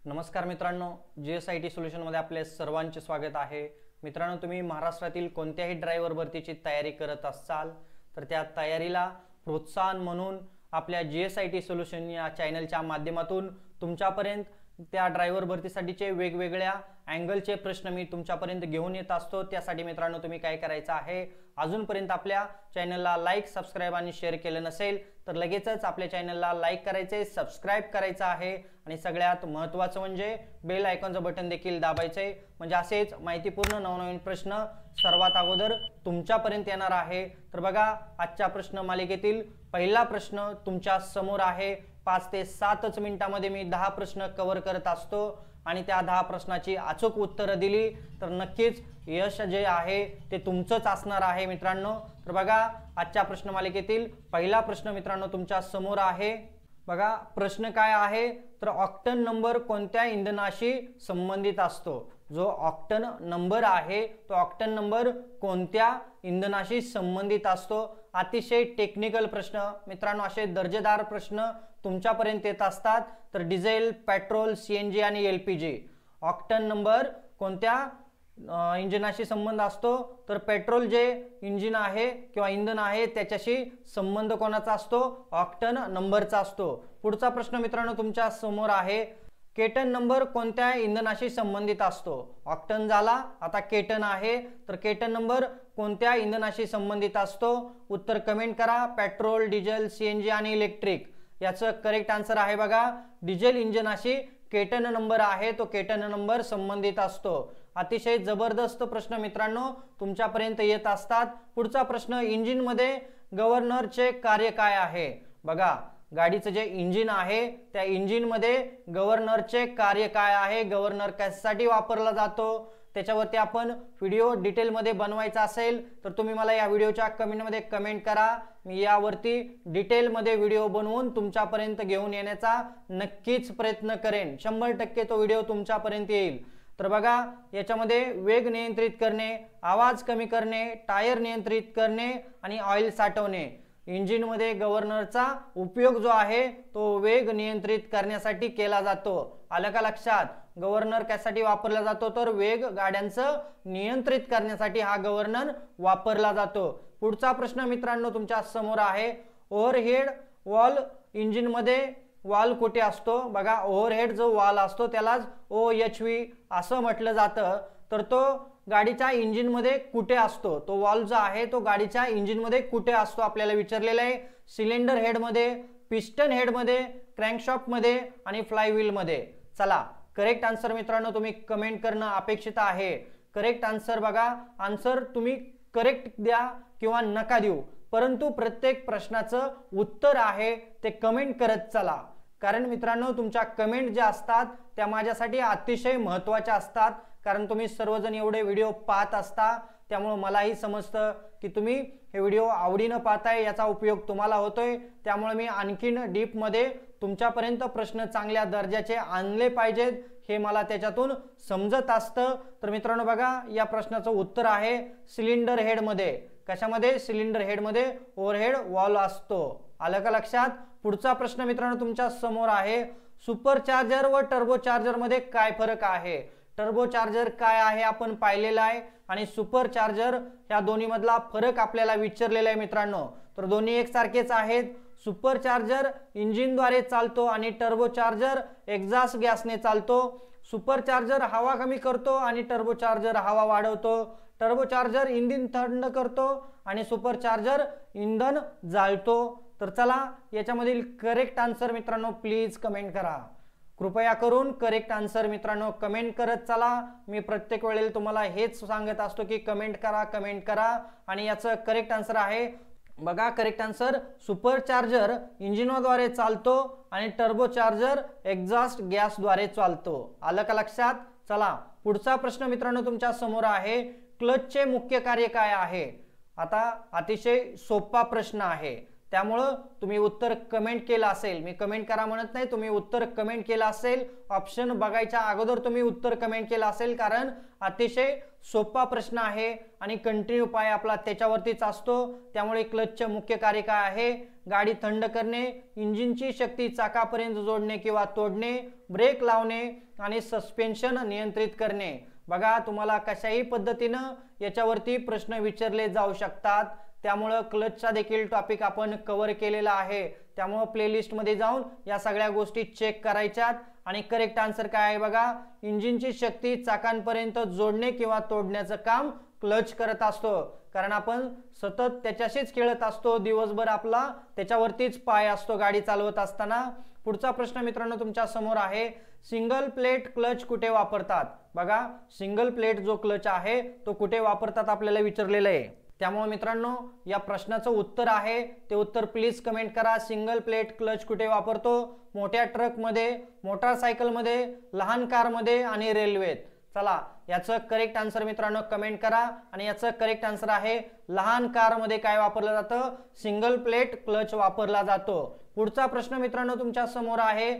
नमस्कार मित्रांनो, GSIT सोल्युशनमध्ये आपले सर्वांचे स्वागत आहे। मित्रांनो, तुम्ही महाराष्ट्रातील कोणत्याही ड्रायव्हर भरतीची तयारी करत असाल तर त्या तयारीला प्रोत्साहन म्हणून आपल्या GSIT सोल्युशन या चॅनलच्या माध्यमातून तुमच्यापर्यंत त्या ड्रायव्हर भरतीसाठीचे वेगवेगळ्या अँगलचे प्रश्न मी तुमच्यापर्यंत घेऊन येत असतो। त्यासाठी मित्रांनो, तुम्ही काय करायचं आहे, अजूनपर्यंत आपल्या चॅनलला लाईक, सबस्क्राइब आणि शेअर केलं नसेल तर लगेचच आपल्या चॅनलला लाईक करायचे, सबस्क्राइब करायचं आहे आणि सगळ्यात महत्त्वाचं म्हणजे बेल आयकॉनचं बटन देखील दाबायचे, म्हणजे असेच माहितीपूर्ण नवनवीन प्रश्न सर्वात अगोदर तुमच्यापर्यंत येणार आहे। तर बघा, आजच्या प्रश्न मालिकेतील पहिला प्रश्न तुमच्या समोर आहे। 5 ते 7 मिनिटांमध्ये मी 10 प्रश्न कव्हर करत असतो आणि त्या 10 प्रश्नाची अचूक उत्तरं दिली तर नक्कीच यश जे आहे ते तुमचंच असणार आहे मित्रांनो। तर बघा, आजच्या प्रश्न मालिकेतील पहिला प्रश्न मित्रांनो तुमच्या समोर आहे। बघा, प्रश्न काय आहे तर ऑक्टन नंबर कोणत्या इंधनाशी संबंधित असतो? जो ऑक्टन नंबर आहे तो ऑक्टन नंबर कोणत्या इंधनाशी संबंधित असतो? अतिशय टेक्निकल प्रश्न मित्रांनो, असे दर्जेदार प्रश्न तुमच्यापर्यंत येत असतात। तर डिझेल, पेट्रोल, CNG आणि LPG ऑक्टन नंबर कोणत्या इंजिनाशी संबंध असतो? तर पेट्रोल जे इंजिन आहे किंवा इंधन आहे त्याच्याशी संबंध कोणाचा असतो? ऑक्टन नंबरचा असतो। पुढचा प्रश्न मित्रांनो तुमच्या समोर आहे, केटन नंबर कोणत्या इंधनाशी संबंधित असतो? ऑक्टन झाला, आता केटन आहे, तर केटन नंबर कोणत्या इंधनाशी संबंधित असतो? उत्तर कमेंट करा। पेट्रोल, डिझेल, CNG आणि इलेक्ट्रिक याचं करेक्ट आन्सर आहे बघा, डिझेल इंजिनाशी केटन नंबर आहे तो केटन नंबर संबंधित असतो। अतिशय जबरदस्त प्रश्न मित्रांनो तुमच्यापर्यंत येत असतात। पुढचा प्रश्न, इंजिन मध्ये गव्हर्नरचे कार्य काय आहे? बघा, गाडीचं जे इंजिन आहे त्या इंजिन मध्ये गव्हर्नरचे कार्य काय आहे? गव्हर्नर कशासाठी वापरला जातो? त्याच्यावरती आपण व्हिडिओ डिटेलमध्ये बनवायचा असेल तर तुम्ही मला या व्हिडिओच्या कमेंटमध्ये कमेंट करा। मी यावरती डिटेलमध्ये व्हिडिओ बनवून तुमच्यापर्यंत घेऊन येण्याचा नक्कीच प्रयत्न करेन। 100% तो व्हिडिओ तुमच्यापर्यंत येईल। तर बघा, याच्यामध्ये वेग नियंत्रित करणे, आवाज कमी करणे, टायर नियंत्रित करणे आणि ऑइल साठवणे। इंजिन मध्ये गव्हर्नरचा उपयोग जो आहे तो वेग नियंत्रित करण्यासाठी केला जातो। आलं का लक्षात? गव्हर्नर कशासाठी वापरला जातो? तर वेग गाड्यांचं नियंत्रित करण्यासाठी हा गव्हर्नर वापरला जातो। पुढचा प्रश्न मित्रांनो तुमच्या समोर आहे, ओव्हरहेड वॉल इंजिन मध्ये वॉल कुठे असतो? बघा, ओव्हरहेड जो वॉल असतो त्यालाच OHV असं म्हटलं जातं, तर तो गाडीच्या इंजिन मध्ये कुठे असतो? तो वॉल जो आहे तो गाडीच्या इंजिन मध्ये कुठे असतो आपल्याला विचारलेलं आहे। सिलेंडर हेड मध्ये, पिस्टन हेड मध्ये, क्रँकशाफ्ट मध्ये आणि फ्लायव्हील मध्ये। चला, करेक्ट आन्सर मित्रांनो तुम्ही कमेंट करणं अपेक्षित आहे। करेक्ट आन्सर बघा, आन्सर तुम्ही करेक्ट द्या किंवा नका देऊ, परंतु प्रत्येक प्रश्नाचं उत्तर आहे ते कमेंट करत चला, कारण मित्रांनो तुमच्या कमेंट ज्या असतात त्या माझ्यासाठी अतिशय महत्त्वाच्या असतात। कारण तुम्ही सर्वजण एवढे व्हिडिओ पाहत असता, त्यामुळे मलाही समजतं की तुम्ही हे व्हिडिओ आवडीनं पाहताय, याचा उपयोग तुम्हाला होतोय। त्यामुळे मी आणखीन डीप मध्ये तुमच्यापर्यंत प्रश्न चांगल्या दर्जाचे आणले पाहिजेत हे मला त्याच्यातून समजत असतं। तर मित्रांनो बघा, या प्रश्नाचं उत्तर आहे सिलेंडर हेड मध्ये। कशामध्ये? सिलेंडर हेड मध्ये ओव्हरहेड वॉल असतो। आलं का लक्षात? पुढचा प्रश्न मित्रांनो तुमच्या समोर आहे, सुपरचार्जर व टर्बोचार्जर मध्ये काय फरक आहे? टर्बोचार्जर काय आहे आपण पाहिलेला आहे आणि सुपरचार्जर या दोन्ही मधला फरक आपल्याला विचारलेला आहे मित्रांनो। तर दोन्ही एकसारखेच आहेत। सुपरचार्जर इंजिनद्वारे चालतो आणि टर्बोचार्जर एक्झॉस्ट गॅसने चालतो। सुपरचार्जर हवा कमी करतो आणि टर्बोचार्जर हवा वाढवतो। टर्बोचार्जर इंजिन थंड करतो आणि सुपरचार्जर इंधन जाळतो। तर चला, याच्यामधील करेक्ट आन्सर मित्रांनो प्लीज कमेंट करा। कृपया करून करेक्ट आन्सर मित्रांनो कमेंट करत चला। मी प्रत्येक वेळेला तुम्हाला हेच सांगत असतो की कमेंट करा, कमेंट करा। आणि याचं करेक्ट आन्सर आहे बघा, करेक्ट आन्सर, सुपरचार्जर इंजिनद्वारे चालतो आणि टर्बोचार्जर एक्झॉस्ट गॅसद्वारे चालतो। आलं का लक्षात? चला, पुढचा प्रश्न मित्रांनो तुमच्या समोर आहे, क्लचचे मुख्य कार्य काय आहे? आता अतिशय सोपा प्रश्न आहे, त्यामुळे तुम्ही उत्तर कमेंट केलं असेल, मी कमेंट करा म्हणत नाही, तुम्ही उत्तर कमेंट केलं असेल, ऑप्शन बघायच्या अगोदर तुम्ही उत्तर कमेंट केलं असेल, कारण अतिशय सोपा प्रश्न आहे आणि कंटिन्यू पाय आपला त्याच्यावरतीच असतो। त्यामुळे क्लचचे मुख्य कार्य काय आहे? गाडी थंड करणे, इंजिनची शक्ती चाकापर्यंत जोडणे किंवा तोडणे, ब्रेक लावणे आणि सस्पेन्शन नियंत्रित करणे। बघा तुम्हाला कशाही पद्धतीनं याच्यावरती प्रश्न विचारले जाऊ शकतात, त्यामुळे क्लचचा देखील टॉपिक आपण कव्हर केलेला आहे। त्यामुळे प्लेलिस्ट मध्ये जाऊन या सगळ्या गोष्टी चेक करायच्यात। आणि करेक्ट आन्सर काय आहे बघा, इंजिनची शक्ती चाकांपर्यंत जोडणे किंवा तोडण्याचं काम क्लच करत असतो, कारण आपण सतत त्याच्याशीच खेळत असतो, दिवसभर आपला त्याच्यावरतीच पाय असतो गाडी चालवत असताना। पुढचा प्रश्न मित्रांनो तुमच्या समोर आहे, सिंगल प्लेट क्लच कुठे वापरतात? बघा सिंगल प्लेट जो क्लच आहे तो कुठे वापरतात आपल्याला विचारलेलं आहे। त्यामुळे मित्रांनो या प्रश्नाचं उत्तर आहे ते उत्तर प्लीज कमेंट करा। सिंगल प्लेट क्लच कुठे वापरतो? मोठ्या ट्रकमध्ये, मोटारसायकलमध्ये, लहान कारमध्ये आणि रेल्वेत। चला याचं करेक्ट आन्सर मित्रांनो कमेंट करा। आणि याचं करेक्ट आन्सर आहे लहान कारमध्ये काय वापरलं जातं? सिंगल प्लेट क्लच वापरला जातो। पुढचा प्रश्न मित्रांनो तुमच्या समोर आहे,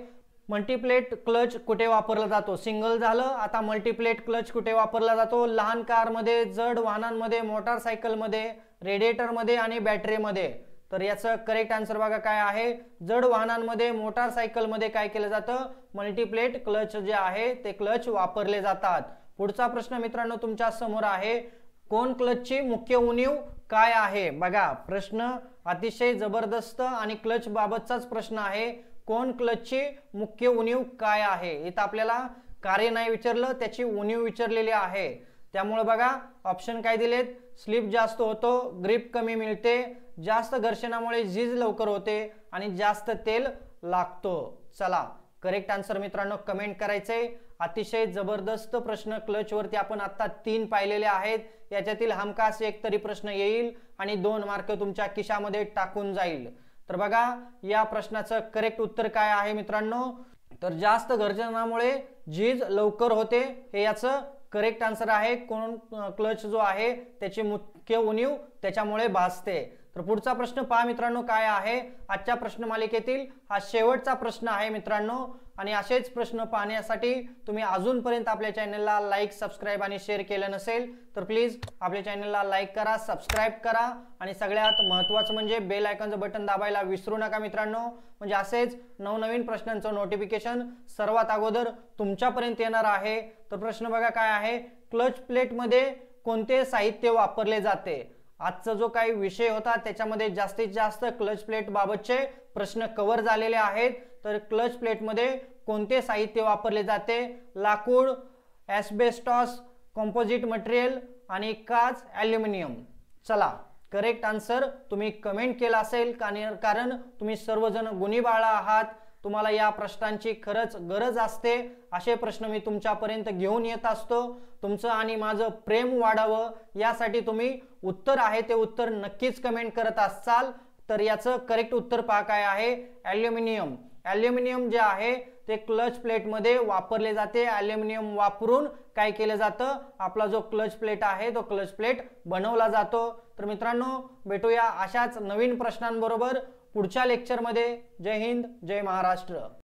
मल्टीप्लेट क्लच कुठे वापरला जातो? सिंगल झालं, आता मल्टीप्लेट क्लच कुठे वापरला जातो? लहान कारमध्ये, जड वाहनांमध्ये, मोटारसायकलमध्ये, रेडिएटरमध्ये आणि बॅटरीमध्ये। तर याचं करेक्ट आन्सर बघा काय आहे, जड वाहनांमध्ये, मोटारसायकलमध्ये काय केलं जातं? मल्टीप्लेट क्लच जे आहे ते क्लच वापरले जातात। पुढचा प्रश्न मित्रांनो तुमच्या समोर आहे, कोन क्लचची मुख्य उणीव काय आहे? बघा प्रश्न अतिशय जबरदस्त आणि क्लच बाबतचाच प्रश्न आहे। कोन क्लचची मुख्य उणीव काय आहे? इथं आपल्याला कार्य नाही विचारलं, त्याची उणीव विचारलेली आहे। त्यामुळे बघा ऑप्शन काय दिलेत, स्लिप जास्त होतो, ग्रिप कमी मिळते, जास्त घर्षणामुळे झीज लवकर होते आणि जास्त तेल लागतो। चला करेक्ट आन्सर मित्रांनो कमेंट करायचंय। अतिशय जबरदस्त प्रश्न क्लच वरती आपण आता 3 पाहिलेले आहेत, याच्यातील हमखास एक तरी प्रश्न येईल आणि 2 मार्क तुमच्या खिशामध्ये टाकून जाईल। तर बघा या प्रश्नाचं करेक्ट उत्तर काय आहे मित्रांनो, तर जास्त घर्षणामुळे झीज लवकर होते, हे याचं करेक्ट आन्सर आहे। कोन क्लच जो आहे त्याची मुख्य उणीव त्याच्यामुळे भासते। तर पुढचा प्रश्न पहा मित्रांनो काय आहे, आजच्या प्रश्न मालिकेतील हा शेवटचा प्रश्न आहे मित्रांनो। आणि असेच प्रश्न पाहण्यासाठी तुम्ही अजूनपर्यंत आपल्या चॅनलला लाईक, सबस्क्राईब आणि शेअर केलं नसेल तर प्लीज आपल्या चॅनलला लाईक करा, सबस्क्राईब करा आणि सगळ्यात महत्त्वाचं म्हणजे बेल आयकॉनचं बटन दाबायला विसरू नका मित्रांनो, म्हणजे असेच नवनवीन प्रश्नांचं नोटिफिकेशन सर्वात अगोदर तुमच्यापर्यंत येणार आहे। तर प्रश्न बघा काय आहे, क्लच प्लेटमध्ये कोणते साहित्य वापरले जाते? आजचा जो काही विषय होता त्याच्यामध्ये जास्तीत जास्त क्लच प्लेट बाबतचे प्रश्न कव्हर झालेले आहेत। तर क्लच प्लेट मध्ये कोणते साहित्य वापरले जाते? लाकूड, एस्बेस्टॉस, कंपोजिट मटेरियल आणि काच, ॲल्युमिनियम। चला करेक्ट आन्सर तुम्ही कमेंट केला असेल, कारण तुम्ही सर्वजण गुणीबाळा आहात, तुम्हाला या प्रश्नांची खरंच गरज असते। असे प्रश्न मी तुमच्यापर्यंत घेऊन येत असतो, तुमचं आणि माझं प्रेम वाढावं यासाठी तुम्ही उत्तर आहे ते उत्तर नक्कीच कमेंट करत असाल। तर याचं करेक्ट उत्तर पहा काय आहे, ॲल्युमिनियम। ॲल्युमिनियम जे आहे ते क्लच प्लेट मध्ये वापरले जाते। ॲल्युमिनियम वापरून काय केलं जातं, आपला जो क्लच प्लेट आहे तो क्लच प्लेट बनवला जातो। तर मित्रांनो भेटूया अशाच नवीन प्रश्नांबरोबर पुढच्या लेक्चरमध्ये। जय हिंद, जय महाराष्ट्र।